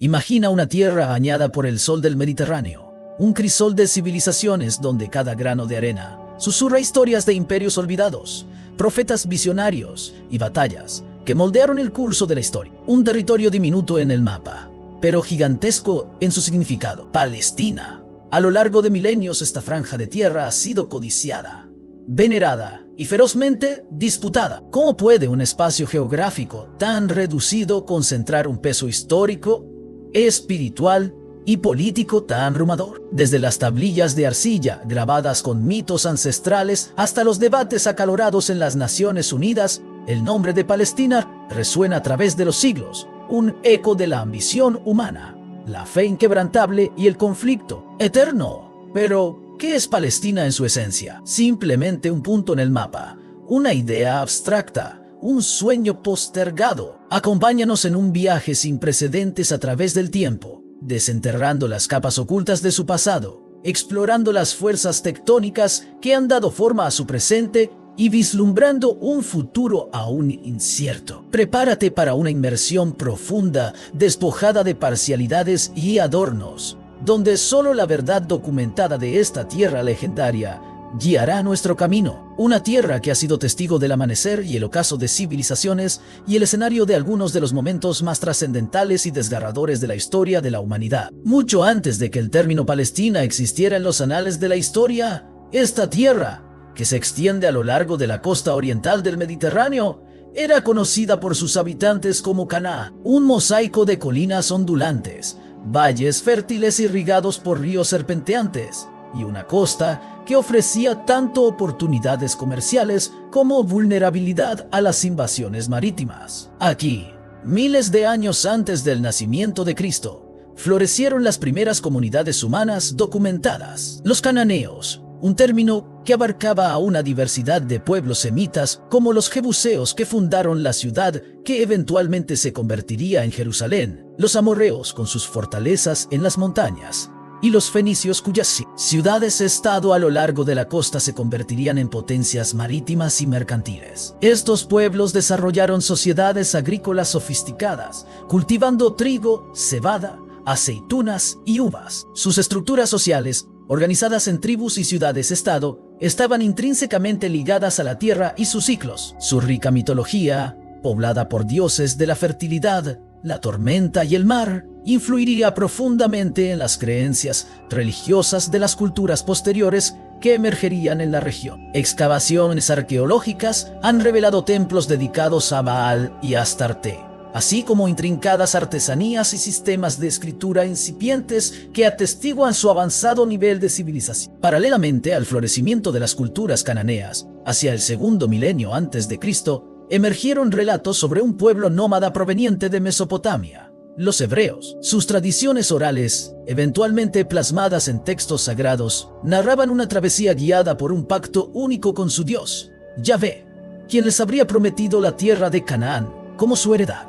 Imagina una tierra bañada por el sol del Mediterráneo, un crisol de civilizaciones donde cada grano de arena susurra historias de imperios olvidados, profetas visionarios y batallas que moldearon el curso de la historia. Un territorio diminuto en el mapa, pero gigantesco en su significado. Palestina. A lo largo de milenios esta franja de tierra ha sido codiciada, venerada y ferozmente disputada. ¿Cómo puede un espacio geográfico tan reducido concentrar un peso histórico, espiritual y político tan abrumador? Desde las tablillas de arcilla grabadas con mitos ancestrales hasta los debates acalorados en las Naciones Unidas, el nombre de Palestina resuena a través de los siglos, un eco de la ambición humana, la fe inquebrantable y el conflicto eterno. Pero, ¿qué es Palestina en su esencia? Simplemente un punto en el mapa, una idea abstracta, un sueño postergado. Acompáñanos en un viaje sin precedentes a través del tiempo, desenterrando las capas ocultas de su pasado, explorando las fuerzas tectónicas que han dado forma a su presente y vislumbrando un futuro aún incierto. Prepárate para una inmersión profunda, despojada de parcialidades y adornos, donde solo la verdad documentada de esta tierra legendaria guiará nuestro camino. Una tierra que ha sido testigo del amanecer y el ocaso de civilizaciones y el escenario de algunos de los momentos más trascendentales y desgarradores de la historia de la humanidad. Mucho antes de que el término Palestina existiera en los anales de la historia, esta tierra, que se extiende a lo largo de la costa oriental del Mediterráneo, era conocida por sus habitantes como Canaán, un mosaico de colinas ondulantes, valles fértiles irrigados por ríos serpenteantes, y una costa que ofrecía tanto oportunidades comerciales como vulnerabilidad a las invasiones marítimas. Aquí, miles de años antes del nacimiento de Cristo, florecieron las primeras comunidades humanas documentadas, los cananeos, un término que abarcaba a una diversidad de pueblos semitas como los jebuseos que fundaron la ciudad que eventualmente se convertiría en Jerusalén, los amorreos con sus fortalezas en las montañas, y los fenicios cuyas ciudades-estado a lo largo de la costa se convertirían en potencias marítimas y mercantiles. Estos pueblos desarrollaron sociedades agrícolas sofisticadas, cultivando trigo, cebada, aceitunas y uvas. Sus estructuras sociales, organizadas en tribus y ciudades-estado, estaban intrínsecamente ligadas a la tierra y sus ciclos. Su rica mitología, poblada por dioses de la fertilidad, la tormenta y el mar, influiría profundamente en las creencias religiosas de las culturas posteriores que emergerían en la región. Excavaciones arqueológicas han revelado templos dedicados a Baal y Astarte, así como intrincadas artesanías y sistemas de escritura incipientes que atestiguan su avanzado nivel de civilización. Paralelamente al florecimiento de las culturas cananeas, hacia el segundo milenio antes de Cristo, emergieron relatos sobre un pueblo nómada proveniente de Mesopotamia, los hebreos. Sus tradiciones orales, eventualmente plasmadas en textos sagrados, narraban una travesía guiada por un pacto único con su Dios, Yahvé, quien les habría prometido la tierra de Canaán como su heredad.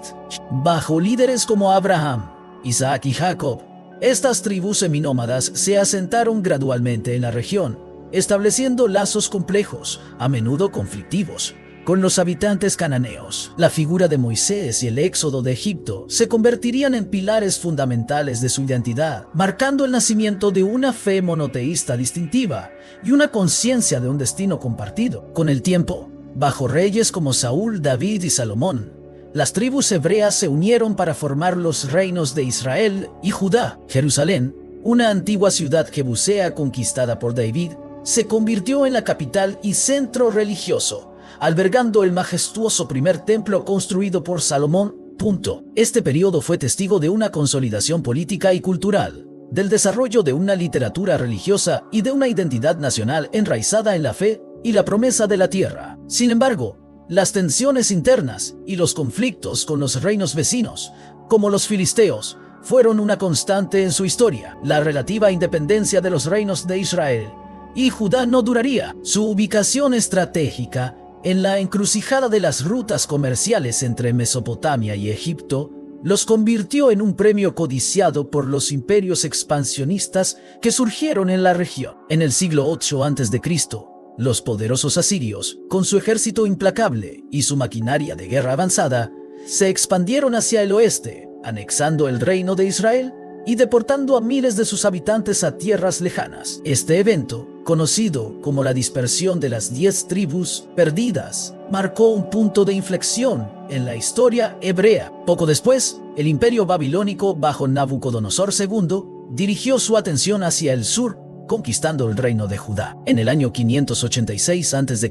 Bajo líderes como Abraham, Isaac y Jacob, estas tribus seminómadas se asentaron gradualmente en la región, estableciendo lazos complejos, a menudo conflictivos, con los habitantes cananeos. La figura de Moisés y el éxodo de Egipto se convertirían en pilares fundamentales de su identidad, marcando el nacimiento de una fe monoteísta distintiva y una conciencia de un destino compartido. Con el tiempo, bajo reyes como Saúl, David y Salomón, las tribus hebreas se unieron para formar los reinos de Israel y Judá. Jerusalén, una antigua ciudad jebusea conquistada por David, se convirtió en la capital y centro religioso, albergando el majestuoso primer templo construido por Salomón. Este periodo fue testigo de una consolidación política y cultural, del desarrollo de una literatura religiosa y de una identidad nacional enraizada en la fe y la promesa de la tierra. Sin embargo, las tensiones internas y los conflictos con los reinos vecinos, como los filisteos, fueron una constante en su historia. La relativa independencia de los reinos de Israel y Judá no duraría. Su ubicación estratégica en la encrucijada de las rutas comerciales entre Mesopotamia y Egipto los convirtió en un premio codiciado por los imperios expansionistas que surgieron en la región. En el siglo VIII a.C., los poderosos asirios, con su ejército implacable y su maquinaria de guerra avanzada, se expandieron hacia el oeste, anexando el reino de Israel y deportando a miles de sus habitantes a tierras lejanas. Este evento, conocido como la dispersión de las 10 tribus perdidas, marcó un punto de inflexión en la historia hebrea. Poco después, el imperio babilónico bajo Nabucodonosor II dirigió su atención hacia el sur, conquistando el reino de Judá. En el año 586 a.C.,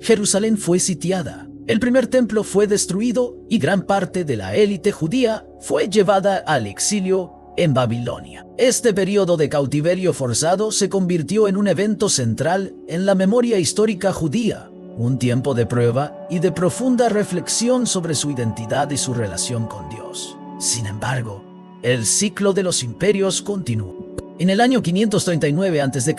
Jerusalén fue sitiada. El primer templo fue destruido y gran parte de la élite judía fue llevada al exilio en Babilonia. Este periodo de cautiverio forzado se convirtió en un evento central en la memoria histórica judía, un tiempo de prueba y de profunda reflexión sobre su identidad y su relación con Dios. Sin embargo, el ciclo de los imperios continuó. En el año 539 a.C.,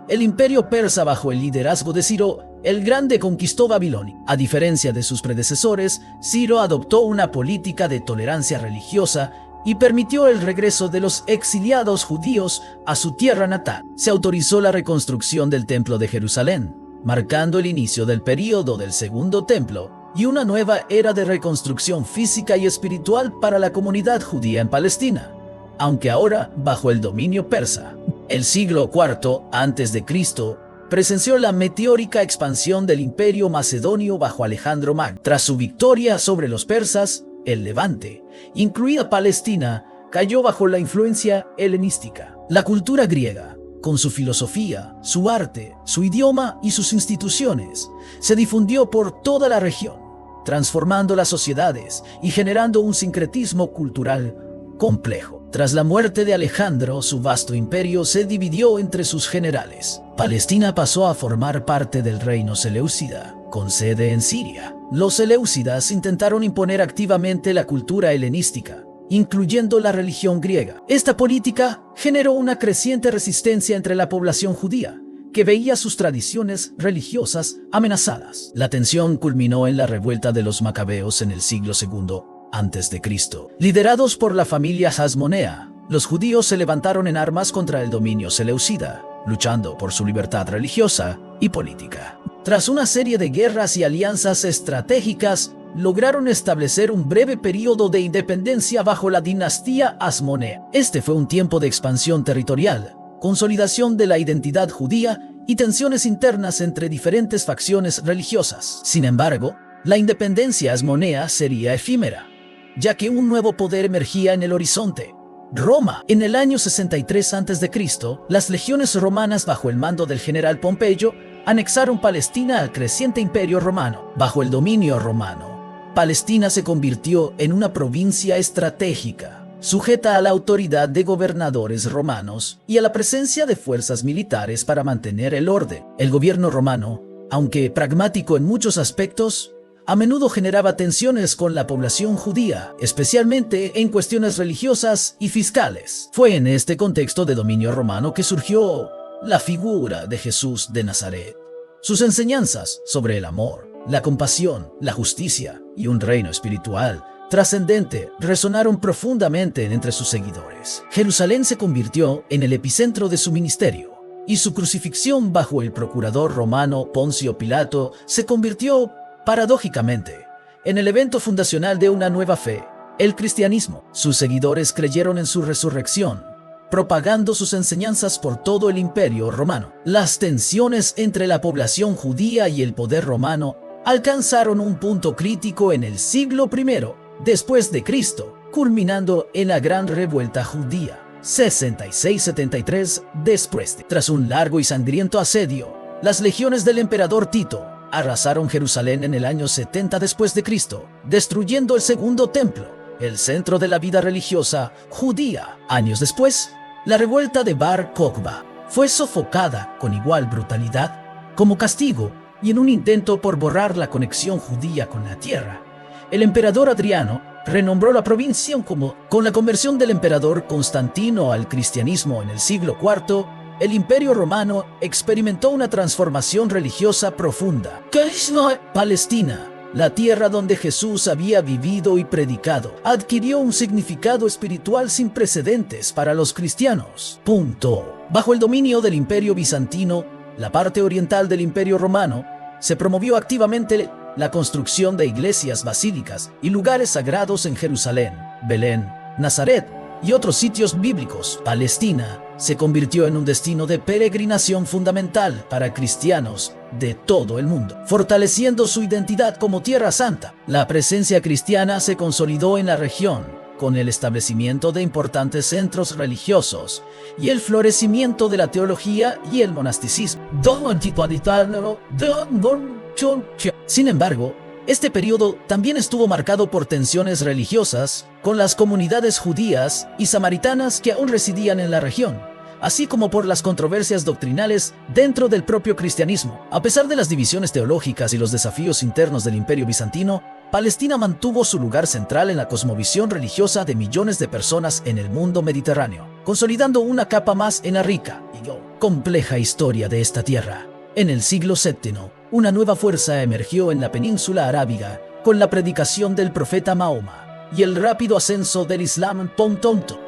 el imperio persa bajo el liderazgo de Ciro el Grande conquistó Babilonia. A diferencia de sus predecesores, Ciro adoptó una política de tolerancia religiosa y permitió el regreso de los exiliados judíos a su tierra natal. Se autorizó la reconstrucción del Templo de Jerusalén, marcando el inicio del período del Segundo Templo y una nueva era de reconstrucción física y espiritual para la comunidad judía en Palestina, aunque ahora bajo el dominio persa. El siglo IV a.C. presenció la meteórica expansión del imperio macedonio bajo Alejandro Magno. Tras su victoria sobre los persas, el Levante, incluida Palestina, cayó bajo la influencia helenística. La cultura griega, con su filosofía, su arte, su idioma y sus instituciones, se difundió por toda la región, transformando las sociedades y generando un sincretismo cultural complejo. Tras la muerte de Alejandro, su vasto imperio se dividió entre sus generales. Palestina pasó a formar parte del reino seleucida, con sede en Siria. Los seleucidas intentaron imponer activamente la cultura helenística, incluyendo la religión griega. Esta política generó una creciente resistencia entre la población judía, que veía sus tradiciones religiosas amenazadas. La tensión culminó en la revuelta de los macabeos en el siglo II a.C. Liderados por la familia Hasmonea, los judíos se levantaron en armas contra el dominio seleucida, luchando por su libertad religiosa y política. Tras una serie de guerras y alianzas estratégicas, lograron establecer un breve periodo de independencia bajo la dinastía Hasmonea. Este fue un tiempo de expansión territorial, consolidación de la identidad judía y tensiones internas entre diferentes facciones religiosas. Sin embargo, la independencia hasmonea sería efímera, ya que un nuevo poder emergía en el horizonte: Roma. En el año 63 a.C., las legiones romanas bajo el mando del general Pompeyo anexaron Palestina al creciente imperio romano. Bajo el dominio romano, Palestina se convirtió en una provincia estratégica, sujeta a la autoridad de gobernadores romanos y a la presencia de fuerzas militares para mantener el orden. El gobierno romano, aunque pragmático en muchos aspectos, a menudo generaba tensiones con la población judía, especialmente en cuestiones religiosas y fiscales. Fue en este contexto de dominio romano que surgió la figura de Jesús de Nazaret. Sus enseñanzas sobre el amor, la compasión, la justicia y un reino espiritual trascendente resonaron profundamente entre sus seguidores. Jerusalén se convirtió en el epicentro de su ministerio, y su crucifixión bajo el procurador romano Poncio Pilato se convirtió, paradójicamente, en el evento fundacional de una nueva fe, el cristianismo. Sus seguidores creyeron en su resurrección, propagando sus enseñanzas por todo el imperio romano. Las tensiones entre la población judía y el poder romano alcanzaron un punto crítico en el siglo I después de Cristo, culminando en la Gran Revuelta Judía, 66-73 después. Tras un largo y sangriento asedio, las legiones del emperador Tito arrasaron Jerusalén en el año 70 después de Cristo, destruyendo el Segundo Templo, el centro de la vida religiosa judía. Años después, la revuelta de Bar Kokhba fue sofocada con igual brutalidad. Como castigo y en un intento por borrar la conexión judía con la tierra, el emperador Adriano renombró la provincia con la conversión del emperador Constantino al cristianismo en el siglo IV. El Imperio Romano experimentó una transformación religiosa profunda. Palestina, la tierra donde Jesús había vivido y predicado, adquirió un significado espiritual sin precedentes para los cristianos. Bajo el dominio del Imperio Bizantino, la parte oriental del Imperio Romano, se promovió activamente la construcción de iglesias basílicas y lugares sagrados en Jerusalén, Belén, Nazaret y otros sitios bíblicos. Palestina se convirtió en un destino de peregrinación fundamental para cristianos de todo el mundo, fortaleciendo su identidad como Tierra Santa. La presencia cristiana se consolidó en la región con el establecimiento de importantes centros religiosos y el florecimiento de la teología y el monasticismo. Sin embargo, este periodo también estuvo marcado por tensiones religiosas con las comunidades judías y samaritanas que aún residían en la región, así como por las controversias doctrinales dentro del propio cristianismo. A pesar de las divisiones teológicas y los desafíos internos del Imperio Bizantino, Palestina mantuvo su lugar central en la cosmovisión religiosa de millones de personas en el mundo mediterráneo, consolidando una capa más en la rica y compleja historia de esta tierra. En el siglo VII, una nueva fuerza emergió en la península arábiga con la predicación del profeta Mahoma y el rápido ascenso del Islam.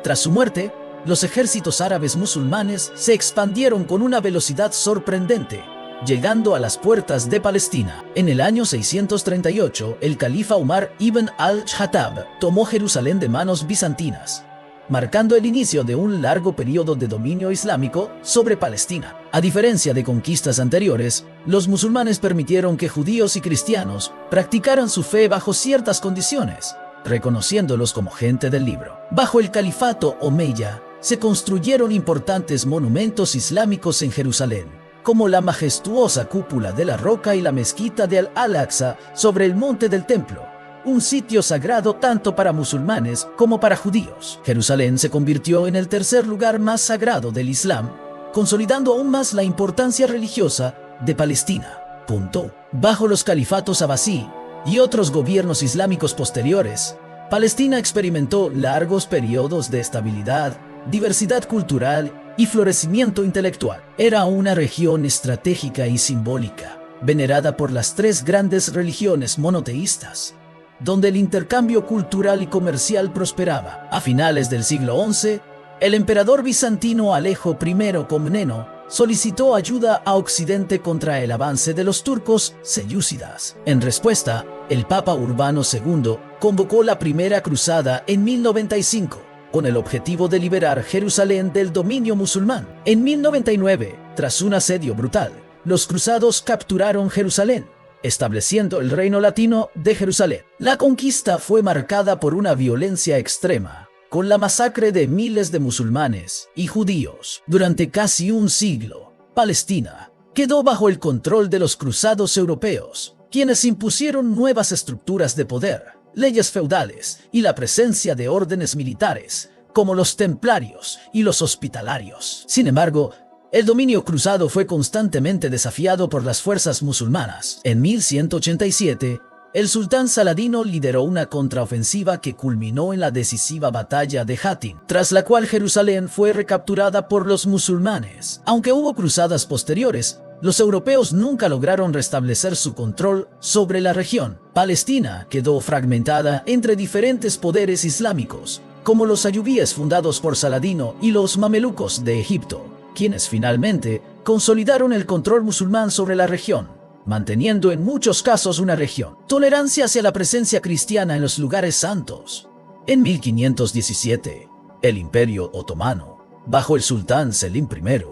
Tras su muerte, los ejércitos árabes musulmanes se expandieron con una velocidad sorprendente, llegando a las puertas de Palestina. En el año 638, el califa Umar ibn al-Khattab tomó Jerusalén de manos bizantinas, marcando el inicio de un largo periodo de dominio islámico sobre Palestina. A diferencia de conquistas anteriores, los musulmanes permitieron que judíos y cristianos practicaran su fe bajo ciertas condiciones, reconociéndolos como gente del libro. Bajo el califato omeya, se construyeron importantes monumentos islámicos en Jerusalén, como la majestuosa cúpula de la Roca y la mezquita de Al-Aqsa sobre el monte del Templo, un sitio sagrado tanto para musulmanes como para judíos. Jerusalén se convirtió en el tercer lugar más sagrado del Islam, consolidando aún más la importancia religiosa de Palestina. Bajo los califatos abasí y otros gobiernos islámicos posteriores, Palestina experimentó largos periodos de estabilidad, diversidad cultural y florecimiento intelectual. Era una región estratégica y simbólica, venerada por las tres grandes religiones monoteístas, donde el intercambio cultural y comercial prosperaba. A finales del siglo XI, el emperador bizantino Alejo I Comneno solicitó ayuda a Occidente contra el avance de los turcos selyúcidas. En respuesta, el Papa Urbano II convocó la Primera Cruzada en 1095, con el objetivo de liberar Jerusalén del dominio musulmán. En 1099, tras un asedio brutal, los cruzados capturaron Jerusalén, estableciendo el reino latino de Jerusalén. La conquista fue marcada por una violencia extrema, con la masacre de miles de musulmanes y judíos. Durante casi un siglo, Palestina quedó bajo el control de los cruzados europeos, quienes impusieron nuevas estructuras de poder, leyes feudales y la presencia de órdenes militares, como los templarios y los hospitalarios. Sin embargo, el dominio cruzado fue constantemente desafiado por las fuerzas musulmanas. En 1187, el sultán Saladino lideró una contraofensiva que culminó en la decisiva batalla de Hattin, tras la cual Jerusalén fue recapturada por los musulmanes. Aunque hubo cruzadas posteriores, los europeos nunca lograron restablecer su control sobre la región. Palestina quedó fragmentada entre diferentes poderes islámicos, como los ayubíes fundados por Saladino y los mamelucos de Egipto, quienes finalmente consolidaron el control musulmán sobre la región, manteniendo en muchos casos una región. Tolerancia hacia la presencia cristiana en los lugares santos. En 1517, el Imperio Otomano, bajo el sultán Selim I,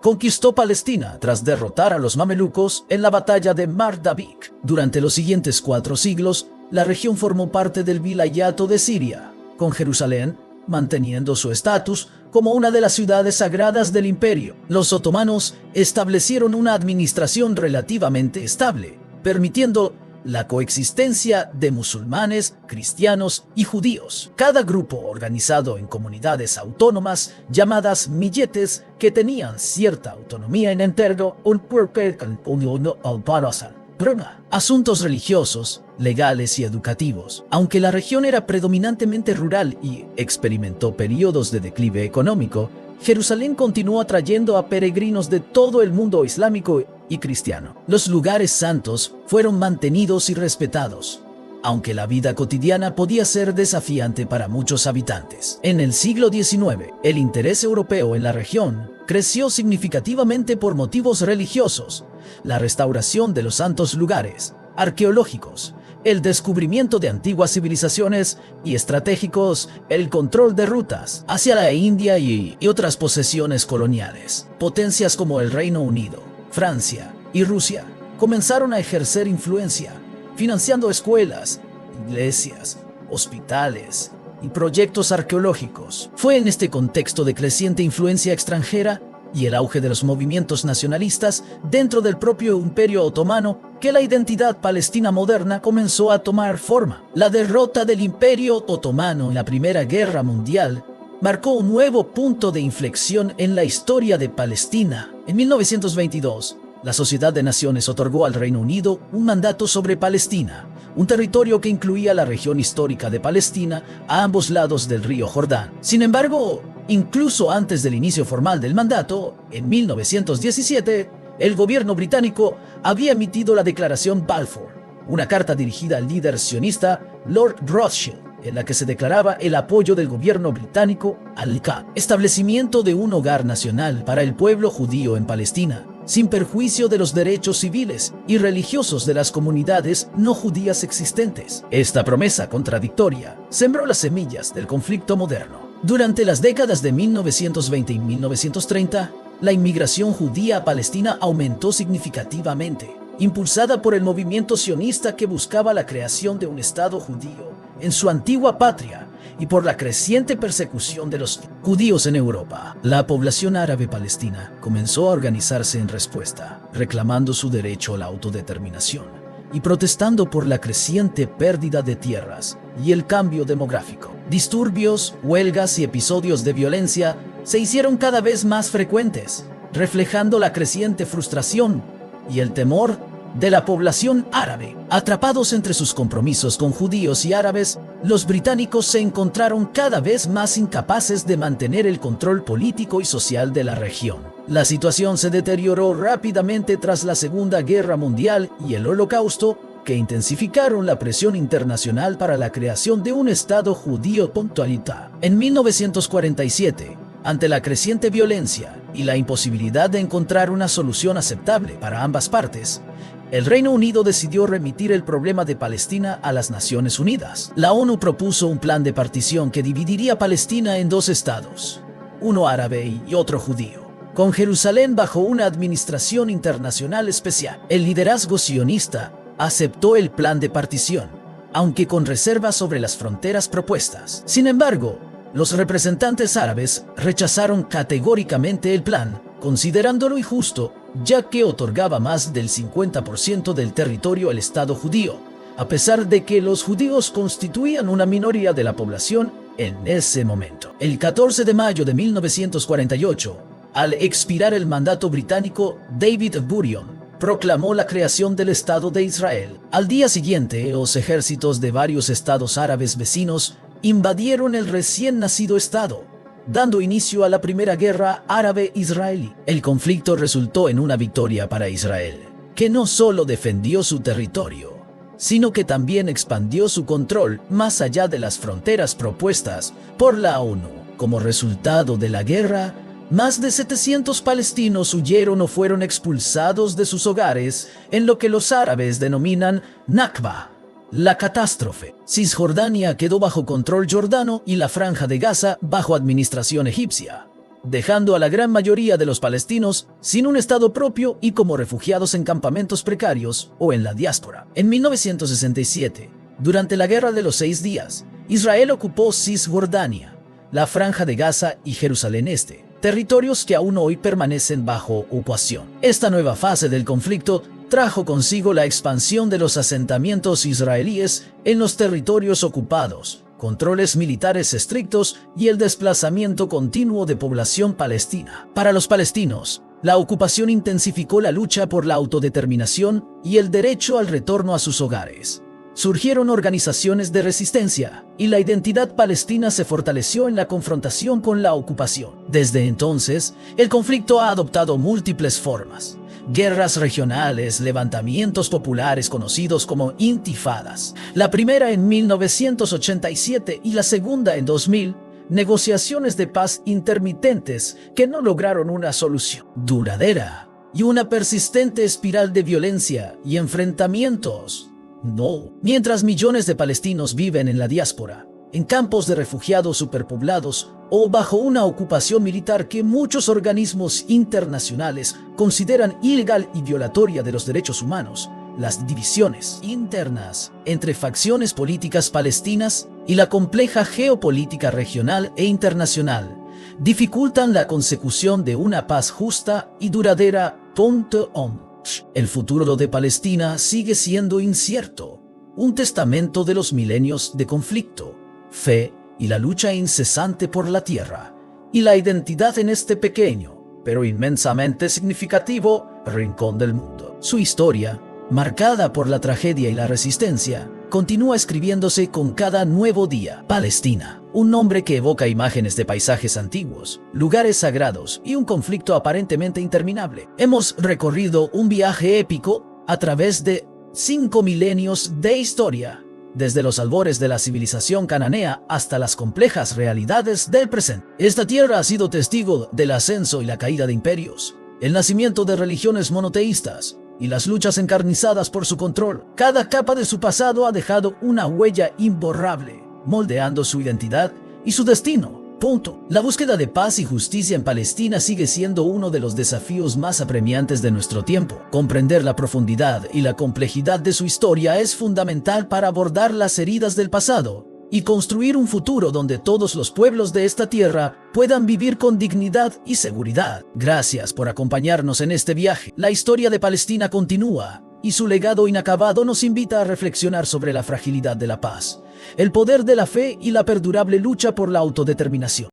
conquistó Palestina tras derrotar a los mamelucos en la batalla de Mardabik. Durante los siguientes 4 siglos, la región formó parte del Vilayato de Siria, con Jerusalén manteniendo su estatus como una de las ciudades sagradas del imperio. Los otomanos establecieron una administración relativamente estable, permitiendo la coexistencia de musulmanes, cristianos y judíos, cada grupo organizado en comunidades autónomas llamadas milletes que tenían cierta autonomía en interno. Asuntos religiosos, legales y educativos. Aunque la región era predominantemente rural y experimentó periodos de declive económico, Jerusalén continuó atrayendo a peregrinos de todo el mundo islámico y cristiano. Los lugares santos fueron mantenidos y respetados, aunque la vida cotidiana podía ser desafiante para muchos habitantes. En el siglo XIX, el interés europeo en la región creció significativamente por motivos religiosos. La restauración de los santos lugares arqueológicos el descubrimiento de antiguas civilizaciones y estratégicos, el control de rutas hacia la India y otras posesiones coloniales. Potencias como el Reino Unido, Francia y Rusia comenzaron a ejercer influencia, financiando escuelas, iglesias, hospitales y proyectos arqueológicos. Fue en este contexto de creciente influencia extranjera y el auge de los movimientos nacionalistas dentro del propio Imperio Otomano que la identidad palestina moderna comenzó a tomar forma. La derrota del Imperio Otomano en la Primera Guerra Mundial marcó un nuevo punto de inflexión en la historia de Palestina. En 1922, la Sociedad de Naciones otorgó al Reino Unido un mandato sobre Palestina, un territorio que incluía la región histórica de Palestina a ambos lados del río Jordán. Sin embargo, incluso antes del inicio formal del mandato, en 1917, el gobierno británico había emitido la Declaración Balfour, una carta dirigida al líder sionista Lord Rothschild, en la que se declaraba el apoyo del gobierno británico al establecimiento de un hogar nacional para el pueblo judío en Palestina, sin perjuicio de los derechos civiles y religiosos de las comunidades no judías existentes. Esta promesa contradictoria sembró las semillas del conflicto moderno. Durante las décadas de 1920 y 1930, la inmigración judía a Palestina aumentó significativamente, impulsada por el movimiento sionista que buscaba la creación de un Estado judío en su antigua patria y por la creciente persecución de los judíos en Europa. La población árabe palestina comenzó a organizarse en respuesta, reclamando su derecho a la autodeterminación y protestando por la creciente pérdida de tierras y el cambio demográfico. Disturbios, huelgas y episodios de violencia se hicieron cada vez más frecuentes, reflejando la creciente frustración y el temor de la población árabe. Atrapados entre sus compromisos con judíos y árabes, los británicos se encontraron cada vez más incapaces de mantener el control político y social de la región. La situación se deterioró rápidamente tras la Segunda Guerra Mundial y el Holocausto, que intensificaron la presión internacional para la creación de un Estado judío puntualita. En 1947, ante la creciente violencia y la imposibilidad de encontrar una solución aceptable para ambas partes, el Reino Unido decidió remitir el problema de Palestina a las Naciones Unidas. La ONU propuso un plan de partición que dividiría Palestina en dos estados, uno árabe y otro judío, con Jerusalén bajo una administración internacional especial. El liderazgo sionista aceptó el plan de partición, aunque con reservas sobre las fronteras propuestas. Sin embargo, los representantes árabes rechazaron categóricamente el plan, considerándolo injusto, ya que otorgaba más del 50% del territorio al Estado judío, a pesar de que los judíos constituían una minoría de la población en ese momento. El 14 de mayo de 1948, al expirar el mandato británico, David Ben-Gurion proclamó la creación del Estado de Israel. Al día siguiente, los ejércitos de varios estados árabes vecinos invadieron el recién nacido Estado, dando inicio a la Primera Guerra Árabe-Israelí. El conflicto resultó en una victoria para Israel, que no solo defendió su territorio, sino que también expandió su control más allá de las fronteras propuestas por la ONU. Como resultado de la guerra, más de 700 palestinos huyeron o fueron expulsados de sus hogares en lo que los árabes denominan Nakba, la catástrofe. Cisjordania quedó bajo control jordano y la Franja de Gaza bajo administración egipcia, dejando a la gran mayoría de los palestinos sin un estado propio y como refugiados en campamentos precarios o en la diáspora. En 1967, durante la Guerra de los 6 días, Israel ocupó Cisjordania, la Franja de Gaza y Jerusalén Este, territorios que aún hoy permanecen bajo ocupación. Esta nueva fase del conflicto trajo consigo la expansión de los asentamientos israelíes en los territorios ocupados, controles militares estrictos y el desplazamiento continuo de población palestina. Para los palestinos, la ocupación intensificó la lucha por la autodeterminación y el derecho al retorno a sus hogares. Surgieron organizaciones de resistencia y la identidad palestina se fortaleció en la confrontación con la ocupación. Desde entonces, el conflicto ha adoptado múltiples formas: guerras regionales, levantamientos populares conocidos como intifadas, la primera en 1987 y la segunda en 2000, negociaciones de paz intermitentes que no lograron una solución duradera, y una persistente espiral de violencia y enfrentamientos No. Mientras millones de palestinos viven en la diáspora, en campos de refugiados superpoblados o bajo una ocupación militar que muchos organismos internacionales consideran ilegal y violatoria de los derechos humanos, las divisiones internas entre facciones políticas palestinas y la compleja geopolítica regional e internacional dificultan la consecución de una paz justa y duradera. El futuro de Palestina sigue siendo incierto, un testamento de los milenios de conflicto, fe y la lucha incesante por la tierra y la identidad en este pequeño, pero inmensamente significativo rincón del mundo. Su historia, marcada por la tragedia y la resistencia, continúa escribiéndose con cada nuevo día. Palestina, un nombre que evoca imágenes de paisajes antiguos, lugares sagrados y un conflicto aparentemente interminable. Hemos recorrido un viaje épico a través de 5 milenios de historia, desde los albores de la civilización cananea hasta las complejas realidades del presente. Esta tierra ha sido testigo del ascenso y la caída de imperios, el nacimiento de religiones monoteístas y las luchas encarnizadas por su control. Cada capa de su pasado ha dejado una huella imborrable, moldeando su identidad y su destino. La búsqueda de paz y justicia en Palestina sigue siendo uno de los desafíos más apremiantes de nuestro tiempo. Comprender la profundidad y la complejidad de su historia es fundamental para abordar las heridas del pasado y construir un futuro donde todos los pueblos de esta tierra puedan vivir con dignidad y seguridad. Gracias por acompañarnos en este viaje. La historia de Palestina continúa y su legado inacabado nos invita a reflexionar sobre la fragilidad de la paz, el poder de la fe y la perdurable lucha por la autodeterminación.